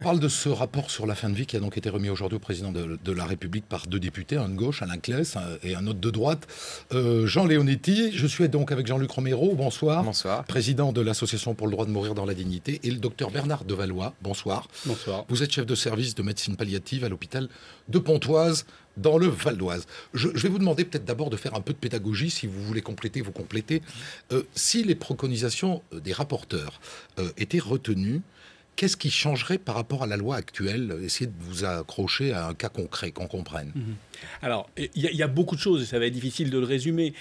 On parle de ce rapport sur la fin de vie qui a donc été remis aujourd'hui au président de la République par deux députés, un de gauche, Alain Claes, et un autre de droite, Jean Leonetti. Je suis donc avec Jean-Luc Romero, bonsoir. Bonsoir. Président de l'Association pour le droit de mourir dans la dignité, et le docteur Bernard Devallois, bonsoir. Bonsoir. Vous êtes chef de service de médecine palliative à l'hôpital de Pontoise, dans le Val d'Oise. Je vais vous demander peut-être d'abord de faire un peu de pédagogie, si vous voulez compléter, vous complétez. Si les préconisations des rapporteurs étaient retenues, qu'est-ce qui changerait par rapport à la loi actuelle? Essayez de vous accrocher à un cas concret, qu'on comprenne. Alors, il y a beaucoup de choses, et ça va être difficile de le résumer.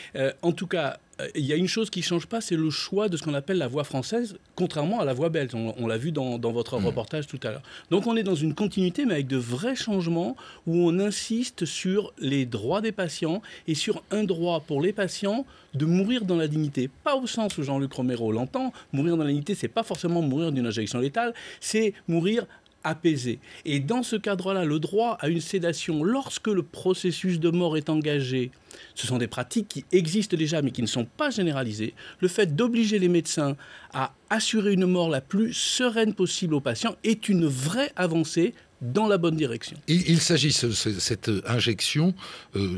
En tout cas, il y a une chose qui ne change pas, c'est le choix de ce qu'on appelle la voie française, contrairement à la voie belge. On l'a vu dans votre reportage tout à l'heure. Donc on est dans une continuité, mais avec de vrais changements, où on insiste sur les droits des patients et sur un droit pour les patients de mourir dans la dignité. Pas au sens où Jean-Luc Romero l'entend. Mourir dans la dignité, c'est pas forcément mourir d'une injection létale, c'est mourir apaisé. Et dans ce cadre-là, le droit à une sédation, lorsque le processus de mort est engagé, ce sont des pratiques qui existent déjà mais qui ne sont pas généralisées. Le fait d'obliger les médecins à assurer une mort la plus sereine possible aux patients est une vraie avancée dans la bonne direction. Il s'agit, cette injection,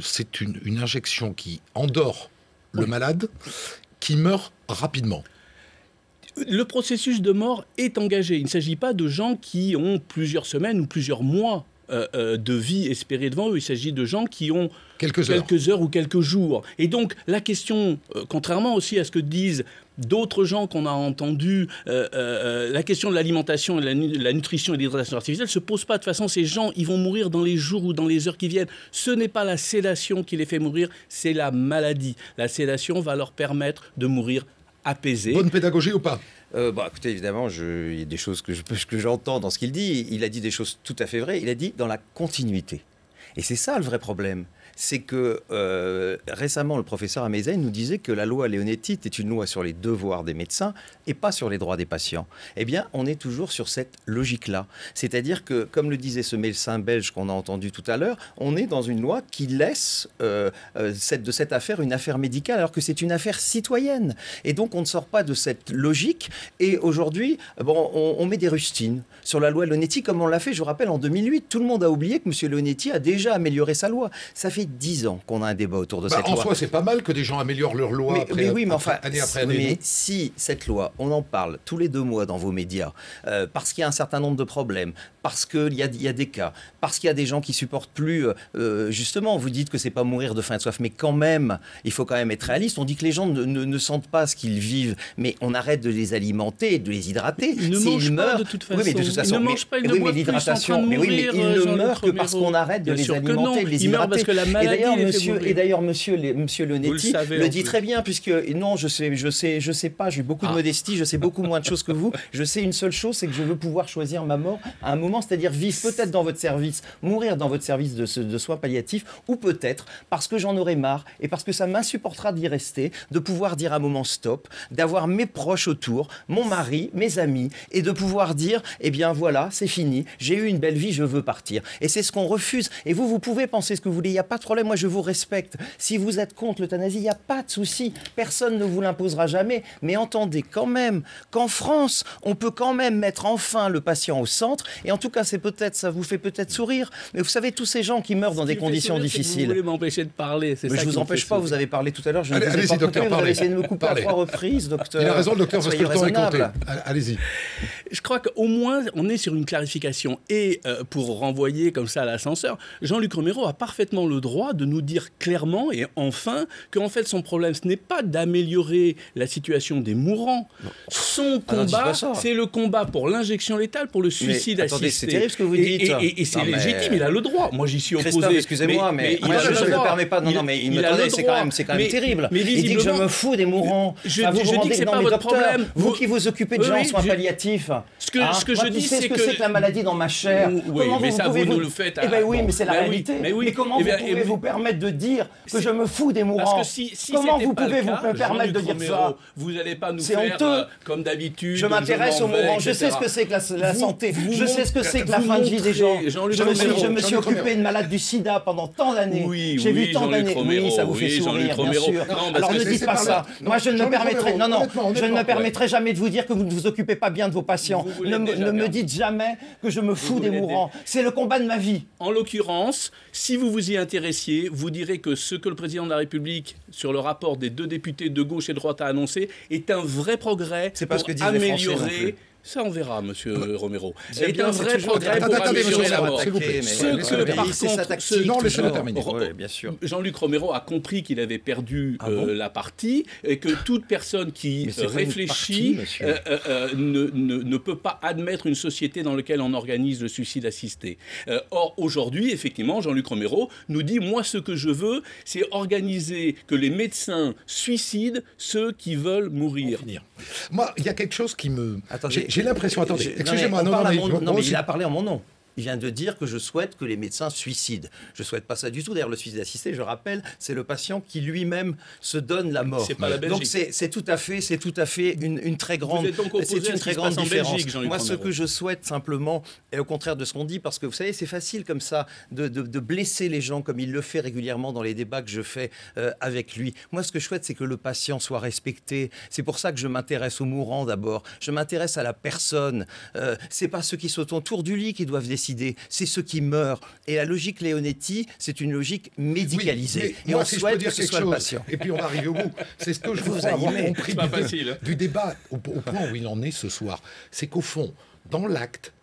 c'est une injection qui endort le malade, qui meurt rapidement. Le processus de mort est engagé. Il ne s'agit pas de gens qui ont plusieurs semaines ou plusieurs mois de vie espérée devant eux. Il s'agit de gens qui ont quelques heures ou quelques jours. Et donc, la question, contrairement aussi à ce que disent d'autres gens qu'on a entendus, la question de l'alimentation, et de la nutrition et de l'hydratation artificielle ne se pose pas. De toute façon, ces gens, ils vont mourir dans les jours ou dans les heures qui viennent. Ce n'est pas la sédation qui les fait mourir, c'est la maladie. La sédation va leur permettre de mourir apaisé. Bonne pédagogie ou pas? Écoutez, évidemment, il y a des choses que j'entends dans ce qu'il dit. Il a dit des choses tout à fait vraies. Il a dit dans la continuité. Et c'est ça le vrai problème. C'est que récemment, le professeur Amezen nous disait que la loi Leonetti est une loi sur les devoirs des médecins et pas sur les droits des patients. Eh bien, on est toujours sur cette logique-là. C'est-à-dire que, comme le disait ce médecin belge qu'on a entendu tout à l'heure, on est dans une loi qui laisse de cette affaire une affaire médicale alors que c'est une affaire citoyenne. Et donc, on ne sort pas de cette logique. Et aujourd'hui, on met des rustines sur la loi Leonetti comme on l'a fait, je vous rappelle, en 2008. Tout le monde a oublié que M. Leonetti a déjà amélioré sa loi. Ça fait 10 ans qu'on a un débat autour de cette loi. En soi, c'est pas mal que des gens améliorent leur loi année après année. Mais si cette loi, on en parle tous les 2 mois dans vos médias, parce qu'il y a un certain nombre de problèmes, parce qu'il y a des cas, parce qu'il y a des gens qui supportent plus, justement, vous dites que c'est pas mourir de faim et de soif, mais quand même, il faut quand même être réaliste. On dit que les gens ne sentent pas ce qu'ils vivent, mais on arrête de les alimenter, de les hydrater. Ils ne mangent pas de toute façon. Oui, mais de toute façon, ils ne mangent pas, ils ne boivent plus, ils sont en train de mourir. Mais ils ne meurent que parce qu'on arrête de les alimenter, de les hydrater. Parce que la maladie Et d'ailleurs, monsieur Leonetti le dit très bien, puisque non, je sais pas, j'ai beaucoup de modestie, je sais beaucoup moins de choses que vous. Je sais une seule chose, c'est que je veux pouvoir choisir ma mort à un moment, c'est-à-dire vivre peut-être dans votre service, mourir dans votre service de soins palliatifs, ou peut-être parce que j'en aurai marre et parce que ça m'insupportera d'y rester, de pouvoir dire à un moment stop, d'avoir mes proches autour, mon mari, mes amis, et de pouvoir dire, eh bien voilà, c'est fini, j'ai eu une belle vie, je veux partir. Et c'est ce qu'on refuse. Et vous pouvez penser ce que vous voulez, il n'y a pas de problème, moi je vous respecte. Si vous êtes contre l'euthanasie, il n'y a pas de souci. Personne ne vous l'imposera jamais. Mais entendez quand même qu'en France, on peut quand même mettre enfin le patient au centre. Et en tout cas, ça vous fait peut-être sourire. Mais vous savez, tous ces gens qui meurent dans des conditions difficiles. Vous voulez m'empêcher de parler. Mais je ne vous empêche pas, vous avez parlé tout à l'heure. Je ne vous ai pas coupé, vous avez essayé de me couper à 3 reprises, docteur. Il a raison, le docteur, parce que le temps est compté. Allez-y. Je crois qu'au moins, on est sur une clarification. Et pour renvoyer comme ça à l'ascenseur, Jean-Luc Romero a parfaitement le droit de nous dire clairement et enfin qu'en fait son problème ce n'est pas d'améliorer la situation des mourants. Son combat, c'est le combat pour l'injection létale, pour le suicide assisté. Attendez, c'est terrible ce que vous dites. Et c'est légitime, il a le droit. Moi j'y suis opposé. Christophe, excusez-moi, mais je ne me permets pas. Non, mais c'est quand même terrible. Il dit que je me fous des mourants. Je dis que c'est pas votre problème. Vous qui vous occupez de gens en soins palliatifs. Ce que je dis, c'est que c'est que la maladie dans ma chair. Oui, mais ça vous nous le faites. Eh bien oui, mais c'est la réalité. Mais comment vous pouvez vous permettre de dire que je me fous des mourants? Parce que si comment vous pouvez vous me permettre de dire ça? Vous n'allez pas nous c'est faire honteux. comme comme d'habitude. Je m'intéresse aux mourants. Je sais ce que c'est que la santé. Je sais ce que c'est que la fin de vie des gens. Je me suis occupé de malades du sida pendant tant d'années. J'ai vu tant d'années. Oui, ça vous fait sourire, bien sûr. Alors ne dites pas ça. Moi, je ne me permettrai... Non, je ne me permettrai jamais de vous dire que vous ne vous occupez pas bien de vos patients. Ne me dites jamais que je me fous des mourants. C'est le combat de ma vie. En l'occurrence, si vous vous y intéressiez, vous direz que ce que le président de la République, sur le rapport des 2 députés de gauche et de droite, a annoncé, est un vrai progrès pour améliorer... Ça, on verra, monsieur Romero. C'est un vrai progrès pour améliorer la mort. Jean-Luc Romero a compris qu'il avait perdu la partie et que toute personne qui réfléchit ne peut pas admettre une société dans laquelle on organise le suicide assisté. Or, aujourd'hui, effectivement, Jean-Luc Romero nous dit « Moi, ce que je veux, c'est organiser que les médecins suicident ceux qui veulent mourir. » Moi, il y a quelque chose qui me... J'ai l'impression... Attendez, excusez-moi, non, mais il a parlé en mon nom. Il vient de dire que je souhaite que les médecins suicident. Je ne souhaite pas ça du tout. D'ailleurs, le suicide assisté, je rappelle, c'est le patient qui lui-même se donne la mort. C'est pas la Belgique. Donc c'est tout à fait une très grande, différence. Moi, ce que je souhaite simplement, et au contraire de ce qu'on dit, parce que vous savez, c'est facile comme ça de blesser les gens comme il le fait régulièrement dans les débats que je fais avec lui. Moi, ce que je souhaite, c'est que le patient soit respecté. C'est pour ça que je m'intéresse aux mourants d'abord. Je m'intéresse à la personne. C'est pas ceux qui sont autour du lit qui doivent décider. C'est ceux qui meurent. Et la logique Leonetti, c'est une logique médicalisée. Oui, et on souhaite que ce soit le patient. Et puis on va arriver au bout. C'est ce que je veux avoir compris du débat au point où il en est ce soir. C'est qu'au fond, dans l'acte,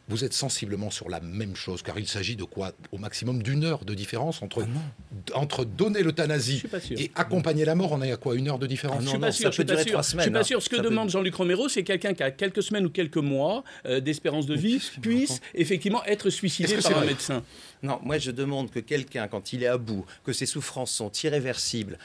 vous êtes sensiblement sur la même chose, car il s'agit de quoi? Au maximum d'1 heure de différence entre donner l'euthanasie et accompagner la mort. On est à quoi? 1 heure de différence? Je suis pas sûr. Ce que demande Jean-Luc Romero, c'est quelqu'un qui a quelques semaines ou quelques mois d'espérance de vie puisse effectivement être suicidé par un médecin. Non, moi je demande que quelqu'un, quand il est à bout, que ses souffrances sont irréversibles,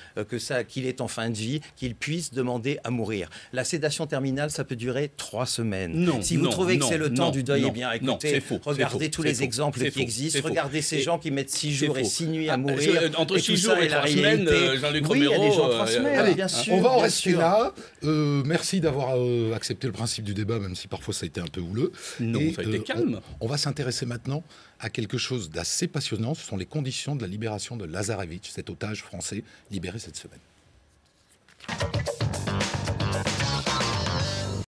qu'il est en fin de vie, qu'il puisse demander à mourir. La sédation terminale, ça peut durer 3 semaines. Si vous trouvez que c'est le temps du deuil, eh bien écoutez, regardez tous les exemples qui existent, regardez ces gens qui mettent 6 jours et 6 nuits à mourir. Entre 6 jours et 3 semaines, Jean-Luc Romero... Oui, il y a des gens 3 semaines, allez, bien sûr. On va en rester là. Merci d'avoir accepté le principe du débat, même si parfois ça a été un peu houleux. Non, ça a été calme. On va s'intéresser maintenant à quelque chose d'assez passionnant. Ce sont les conditions de la libération de Lazarevitch, cet otage français libéré cette semaine.